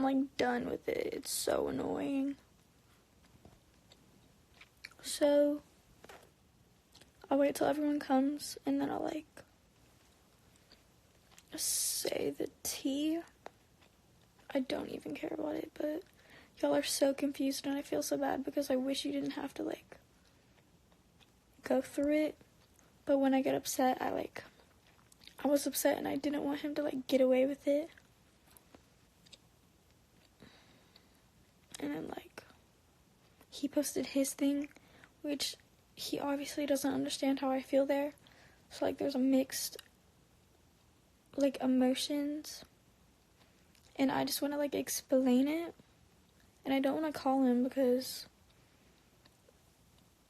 like done with it. It's so annoying. So I'll wait till everyone comes, and then I'll like say the tea. I don't even care about it, but y'all are so confused, and I feel so bad because I wish you didn't have to like go through it. But when I get upset, I was upset and I didn't want him to like get away with it. And then like he posted his thing, which he obviously doesn't understand how I feel there. So like there's a mixed like emotions, and I just want to like explain it, and I don't want to call him because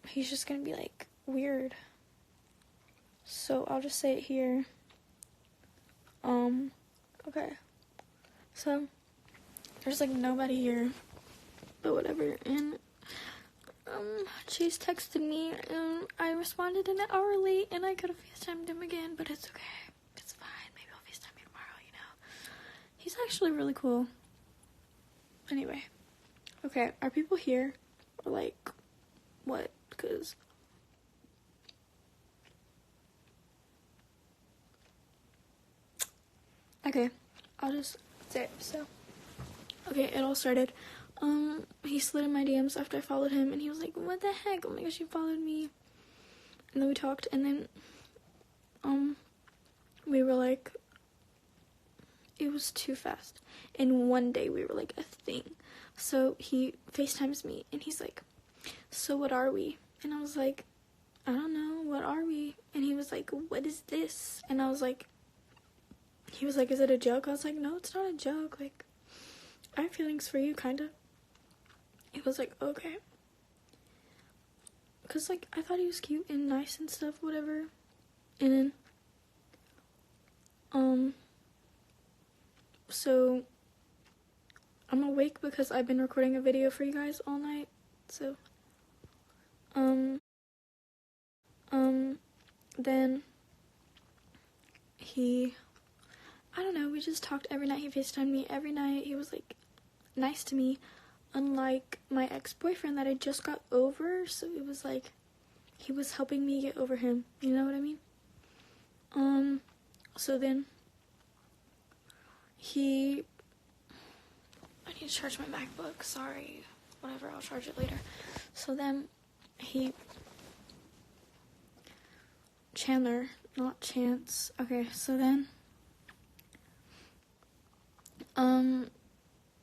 he's just gonna be like weird. So I'll just say it here. Okay. So there's like nobody here, but whatever. And Chase texted me, and I responded an hour late, and I could have FaceTimed him again, but it's okay. It's fine. Maybe I'll FaceTime you tomorrow, you know. He's actually really cool. Anyway. Okay, are people here? Or like, what? Because okay, I'll just say it. So, okay, it all started. He slid in my DMs after I followed him, and he was like, what the heck? Oh my gosh, you followed me. And then we talked, and then, we were like, it was too fast. And one day we were like a thing. So he FaceTimes me, and he's like, so what are we? And I was like, I don't know, what are we? And he was like, what is this? And I was like, he was like, is it a joke? I was like, no, it's not a joke. Like, I have feelings for you, kind of. He was like, okay. Because, like, I thought he was cute and nice and stuff, whatever. And then, so, I'm awake because I've been recording a video for you guys all night. So, then I don't know, we just talked every night. He FaceTimed me every night. He was, like, nice to me, unlike my ex-boyfriend that I just got over. So it was, like, he was helping me get over him. You know what I mean? So then I need to charge my MacBook. Sorry. Whatever, I'll charge it later. So then Chandler, not Chance. Okay, so then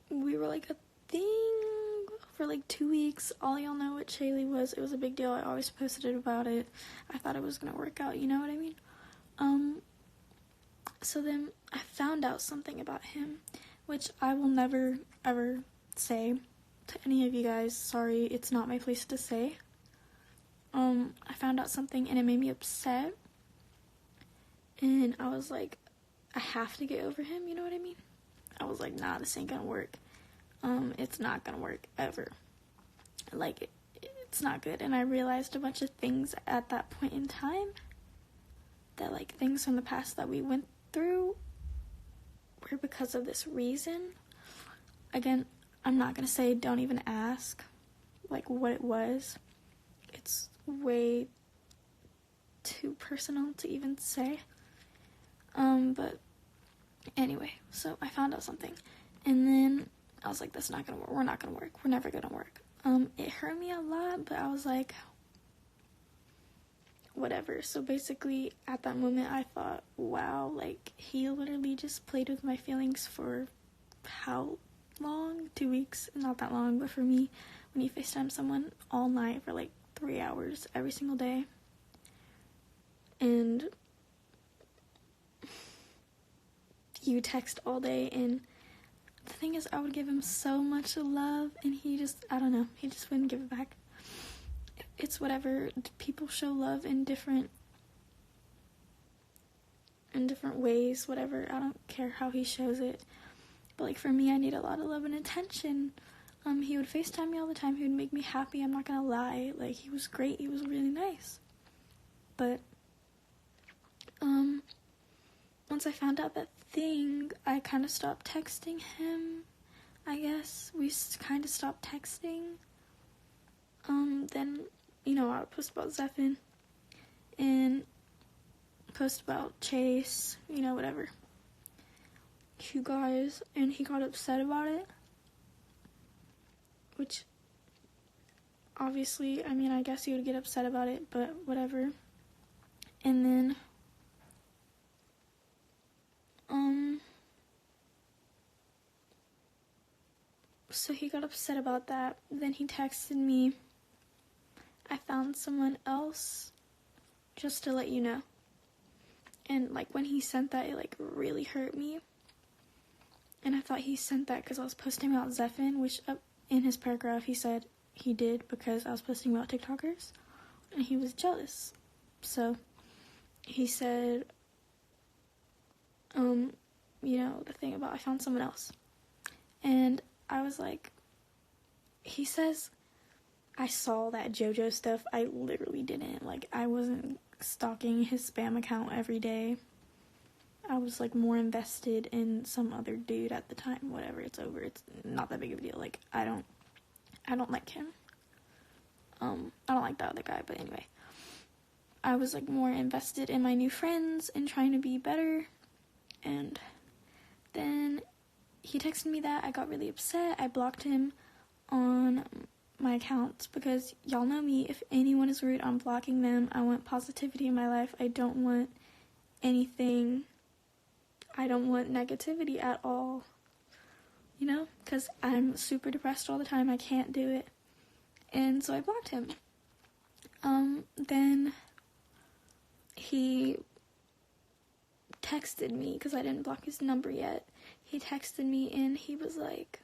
we were like a thing for like 2 weeks. All y'all know what Shaylee was. It was a big deal. I always posted about it. I thought it was gonna work out, you know what I mean? So then I found out something about him, which I will never ever say to any of you guys. Sorry, it's not my place to say. I found out something and it made me upset. And I was like, I have to get over him, you know what I mean? I was like, nah, this ain't gonna work. It's not gonna work ever. Like, it's not good. And I realized a bunch of things at that point in time, that like things from the past that we went through were because of this reason. Again, I'm not gonna say don't even ask like what it was. It's way too personal to even say. But anyway, so I found out something, and then I was like, that's not gonna work. We're not gonna work. We're never gonna work. It hurt me a lot, but I was like, whatever. So basically, at that moment, I thought, wow, like, he literally just played with my feelings for how long? 2 weeks? Not that long, but for me, when you FaceTime someone all night for like 3 hours every single day, and you text all day, and the thing is, I would give him so much love, and he just, I don't know, he just wouldn't give it back. It's whatever. People show love in different ways, whatever. I don't care how he shows it. But like for me, I need a lot of love and attention. He would FaceTime me all the time. He would make me happy. I'm not gonna lie. Like, he was great. He was really nice. But once I found out that thing, I kind of stopped texting him. guess. We kind of stopped texting. Then, I would post about Zephin and post about Chase, whatever. You guys, and he got upset about it, which obviously, I guess he would get upset about it, but whatever. And then, so he got upset about that. Then he texted me, I found someone else, just to let you know. And, when he sent that, it, really hurt me. And I thought he sent that because I was posting about Zephin, which in his paragraph he said he did because I was posting about TikTokers. And he was jealous. So, he said, the thing about I found someone else. And I was like, he says, I saw that JoJo stuff. I literally didn't. I wasn't stalking his spam account every day. I was, more invested in some other dude at the time. Whatever, it's over. It's not that big of a deal. I don't like him. I don't like the other guy, but anyway. I was, more invested in my new friends and trying to be better. And then he texted me that. I got really upset. I blocked him on my accounts because y'all know me. If anyone is rude, I'm blocking them. I want positivity in my life. I don't want anything. I don't want negativity at all. Because I'm super depressed all the time. I can't do it. And so I blocked him. Then he texted me because I didn't block his number yet. He texted me and he was like,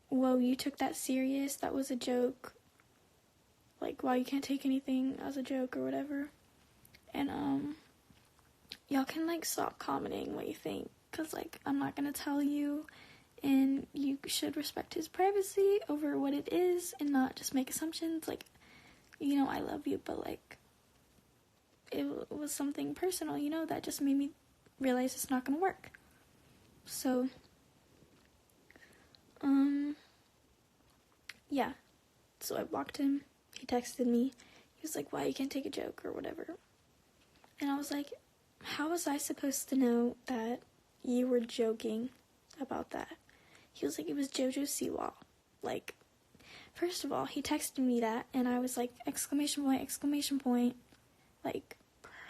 whoa, you took that serious? That was a joke. Wow, you can't take anything as a joke or whatever. And, y'all can, stop commenting what you think. Because, I'm not going to tell you. And you should respect his privacy over what it is and not just make assumptions. I love you, but, it was something personal, that just made me realize it's not going to work. So, yeah. So I blocked him. He texted me. He was like, why you can't take a joke or whatever. And I was like, how was I supposed to know that you were joking about that? He was like, it was JoJo Siwa. First of all, he texted me that, and I was like, exclamation point,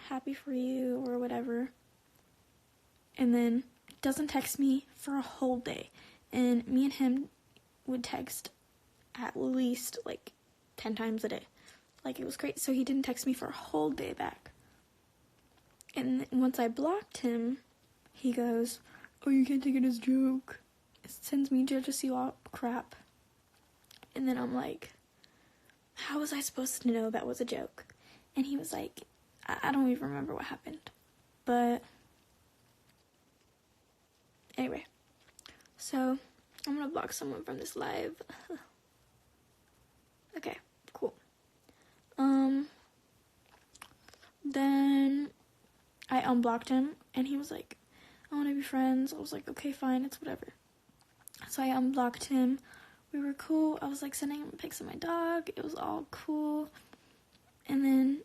happy for you, or whatever. And then, doesn't text me for a whole day. And me and him would text at least, 10 times a day. It was great. So he didn't text me for a whole day back. And once I blocked him, he goes, oh, you can't take it as a joke. It sends me JoJo Siwa crap. And then I'm like, how was I supposed to know that was a joke? And he was like, I don't even remember what happened. But anyway, so I'm going to block someone from this live. Okay, cool. Then I unblocked him, and he was like, I want to be friends. I was like, okay, fine, it's whatever. So I unblocked him. We were cool. I was sending him pics of my dog. It was all cool. And then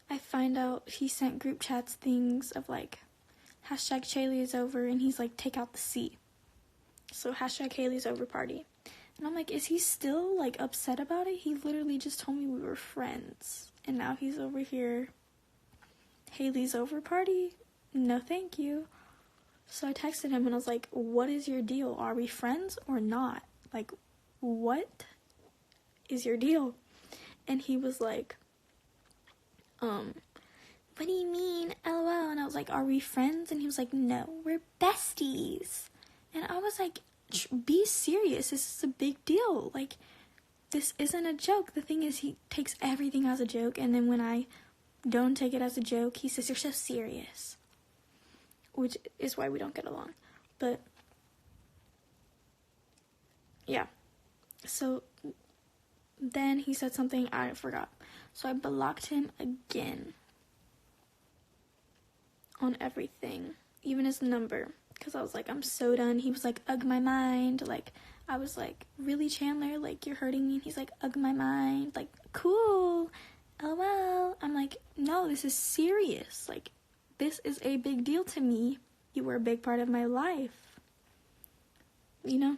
I find out he sent group chats things of hashtag Shaylee is over, and he's take out the C. So hashtag Haley's over party. And I'm like, is he still upset about it? He literally just told me we were friends. And now he's over here. Haley's over party? No, thank you. So I texted him and I was like, what is your deal? Are we friends or not? What is your deal? And he was like, what do you mean? LOL. And I was like, are we friends? And he was like, no, we're besties. And I was like, be serious. This is a big deal. This isn't a joke. The thing is, he takes everything as a joke. And then when I don't take it as a joke, he says, you're so serious. Which is why we don't get along. But, yeah. So, then he said something I forgot. So I blocked him again on everything, even his number, because I was like, I'm so done. He was like, ugh my mind. Like, I was like, really, Chandler? Like, you're hurting me? And he's like, ugh my mind. Like, cool. LOL. I'm like, no, this is serious. Like, this is a big deal to me. You were a big part of my life. You know?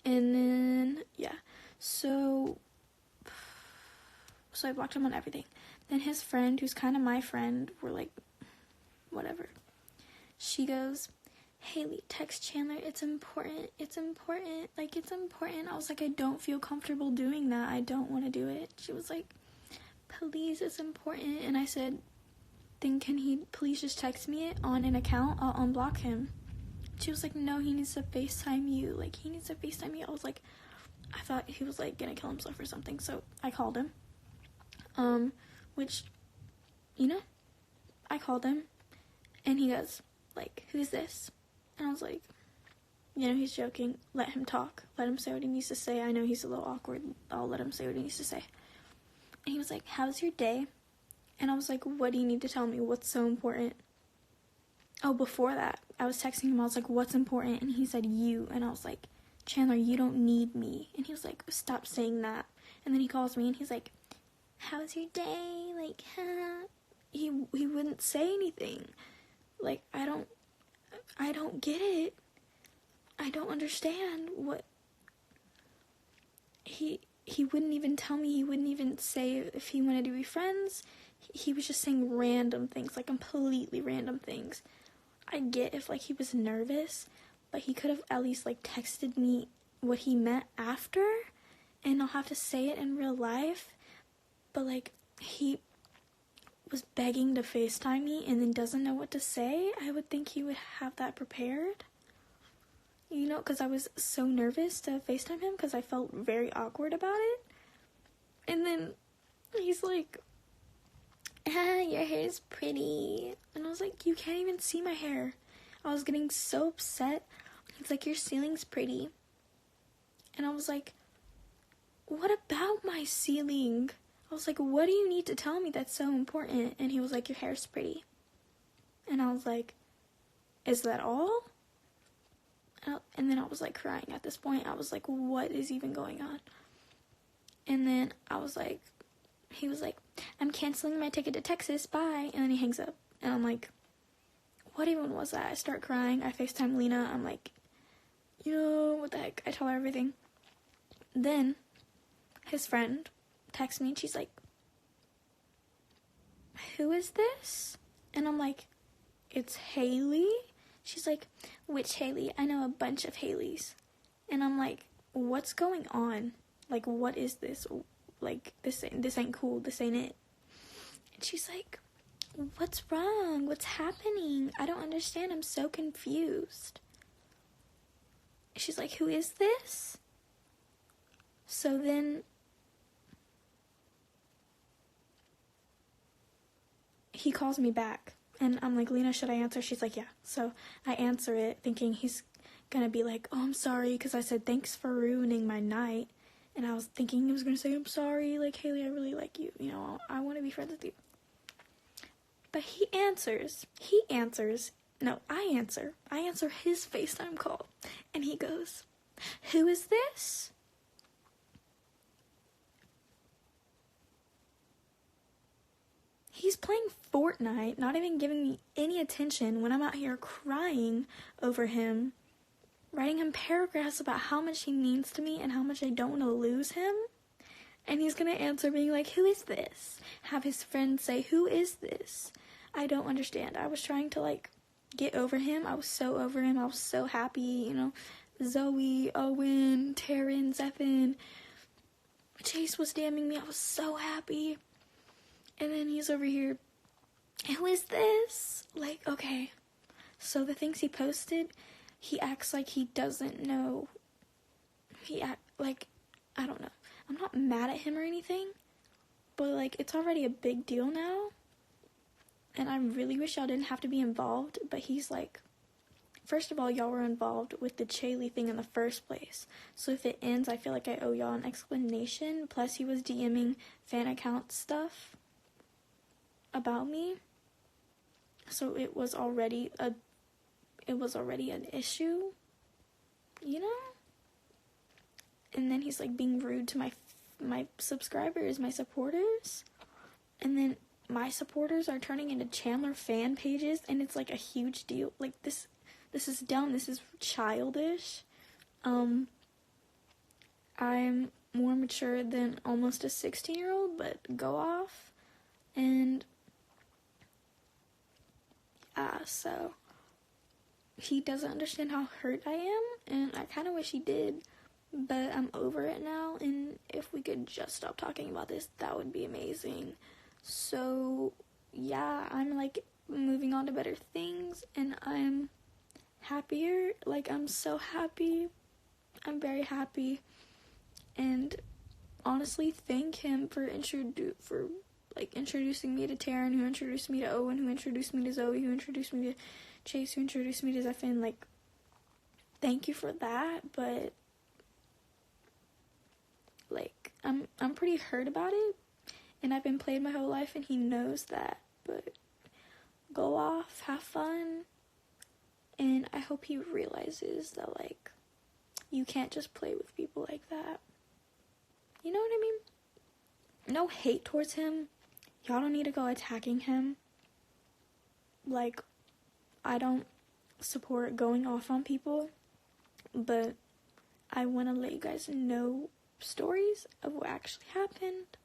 And then, yeah. So I blocked him on everything. Then his friend, who's kind of my friend, we're like, whatever. She goes, Haley, text Chandler, it's important, like, it's important. I was like, I don't feel comfortable doing that, I don't want to do it. She was like, please, it's important. And I said, then can he please just text me it on an account? I'll unblock him. She was like, no, he needs to FaceTime you. Like, he needs to FaceTime you. I was like, I thought he was, like, gonna kill himself or something. So I called him. Which, you know, I called him. And he goes, like, who's this? And I was like, you know, he's joking. Let him talk. Let him say what he needs to say. I know he's a little awkward. I'll let him say what he needs to say. And he was like, how's your day? And I was like, what do you need to tell me? What's so important? Oh, before that, I was texting him. I was like, what's important? And he said, you. And I was like, Chandler, you don't need me. And he was like, stop saying that. And then he calls me and he's like, how's your day? Like, he wouldn't say anything. Like, I don't get it. I don't understand what he wouldn't even tell me. He wouldn't even say if he wanted to be friends. He was just saying random things, like completely random things. I get if, like, he was nervous, but he could have at least, like, texted me what he meant after, and I'll have to say it in real life. But, like, he was begging to FaceTime me and then doesn't know what to say. I would think he would have that prepared. You know, because I was so nervous to FaceTime him because I felt very awkward about it. And then he's like, your hair is pretty. And I was like, you can't even see my hair. I was getting so upset. He's like, your ceiling's pretty. And I was like, what about my ceiling? I was like, what do you need to tell me that's so important? And he was like, your hair's pretty. And I was like, is that all? And then I was like crying at this point. I was like, what is even going on? And then I was like, he was like, I'm canceling my ticket to Texas, bye. And then he hangs up. And I'm like, what even was that? I start crying. I FaceTime Lena. I'm like, yo, what the heck? I tell her everything. Then his friend texts me and she's like, who is this? And I'm like, it's Haley. She's like, which Haley? I know a bunch of Haleys. And I'm like, what's going on? Like, what is this? Like, this ain't cool. This ain't it. And she's like, what's wrong? What's happening? I don't understand. I'm so confused. She's like, who is this? So then he calls me back. And I'm like, Lena, should I answer? She's like, yeah. So I answer it thinking he's gonna be like, oh, I'm sorry, because I said, thanks for ruining my night. And I was thinking he was gonna say, I'm sorry, like, Haley, I really like you. You know, I want to be friends with you. But he answers. No, I answer. I answer his FaceTime call. And he goes, who is this? He's playing Fortnite, not even giving me any attention when I'm out here crying over him, writing him paragraphs about how much he means to me and how much I don't want to lose him. And he's going to answer being like, who is this? Have his friends say, who is this? I don't understand. I was trying to, like, get over him. I was so over him. I was so happy, you know. Zoe, Owen, Taryn, Zephin. Chase was DMing me. I was so happy. And then he's over here, who is this? Like, okay. So the things he posted, he acts like he doesn't know. Like, I don't know. I'm not mad at him or anything, but, like, it's already a big deal now. And I really wish y'all didn't have to be involved, but he's like, first of all, y'all were involved with the Chaley thing in the first place. So if it ends, I feel like I owe y'all an explanation. Plus, he was DMing fan account stuff about me. so it was already an issue, you know? And then he's like being rude to my subscribers, my supporters. And then my supporters are turning into Chandler fan pages, and it's like a huge deal. Like, this is dumb. This is childish. I'm more mature than almost a 16-year-old, but go off. And so he doesn't understand how hurt I am, and I kind of wish he did, but I'm over it now, and if we could just stop talking about this, that would be amazing. So yeah, I'm like moving on to better things, and I'm happier. Like, I'm so happy. I'm very happy. And honestly, thank him for introducing me to Taryn, who introduced me to Owen, who introduced me to Zoe, who introduced me to Chase, who introduced me to Zephin. Like, thank you for that, but like, I'm pretty hurt about it, and I've been played my whole life, and he knows that. But go off, have fun, and I hope he realizes that, like, you can't just play with people like that. You know what I mean? No hate towards him. Y'all don't need to go attacking him. Like, I don't support going off on people, but I want to let you guys know stories of what actually happened,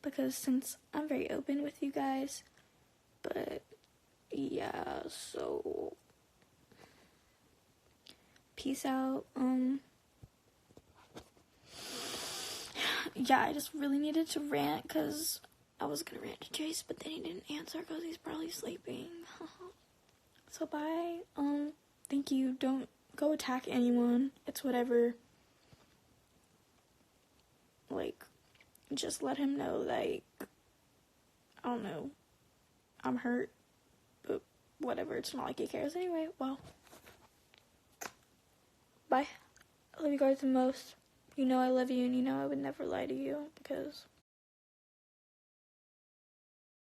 because since I'm very open with you guys. But yeah, so peace out. Yeah, I just really needed to rant, because I was gonna rant to Chase, but then he didn't answer because he's probably sleeping. So bye. Thank you. Don't go attack anyone. It's whatever. Like, just let him know, like, I don't know, I'm hurt, but whatever, it's not like he cares anyway. Well, bye. I love you guys the most. You know I love you, and you know I would never lie to you, because